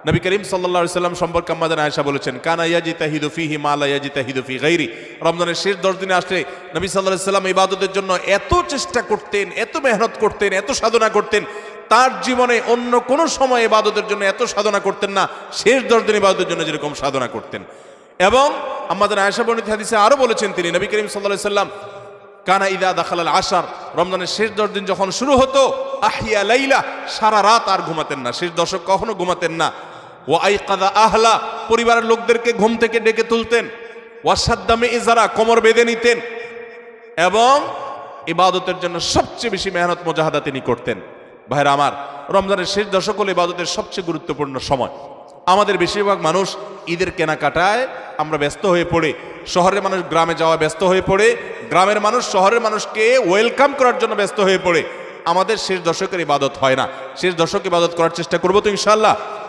নবী করিম সাল্লাল্লাহু আলাইহি সাল্লাম সম্পর্কে আম্মা আয়েশা বলেছেন, কানা ইয়াজতাহিদু ফীহি মা লা ইয়াজতাহিদু ফী গায়রি। রমজানের শেষ 10 দিনে আসলে নবী সাল্লাল্লাহু আলাইহি সাল্লাম ইবাদতের জন্য এত চেষ্টা করতেন, এত মেহনত করতেন, এত সাধনা করতেন, তার জীবনে অন্য কোন সময় ইবাদতের জন্য এত সাধনা করতেন না, শেষ 10 দিন ইবাদতের জন্য যেরকম সাধনা করতেন। এবং আম্মা আয়েশা বর্ণিত হাদিসে আরো বলেছেন তিনি, নবী করিম সাল্লাল্লাহু আলাইহি সাল্লাম কানা ইদা দাখালাল আশার, রমজানের শেষ 10 দিন যখন শুরু হতো, আহিয়া লাইলা, সারা রাত আর ঘুমাতেন না, শেষ দশক কখনো ঘুমাতেন না। ওয়া আইকাদা আহলা, পরিবারের লোকদেরকে ঘুম থেকে ডেকে তুলতেন। ওয়াসাদ্দামে ইজারা, কোমর বেঁধে নিতেন। এবং ইবাদতের জন্য সবচেয়ে বেশি মেহনত মুজাহাদা তিনি করতেন। ভাইরা আমার, রমজানের শেষ দশক হলো ইবাদতের সবচেয়ে গুরুত্বপূর্ণ সময়। আমাদের বেশিরভাগ মানুষ ঈদের কেনাকাটায় আমরা ব্যস্ত হয়ে পড়ে, শহরের মানুষ গ্রামে যাওয়া ব্যস্ত হয়ে পড়ে, গ্রামের মানুষ শহরের মানুষকে ওয়েলকাম করার জন্য ব্যস্ত হয়ে পড়ে। আমাদের শেষ দশকের ইবাদত হয় না। শেষ দশক ইবাদত করার চেষ্টা করবো তো ইনশাআল্লাহ।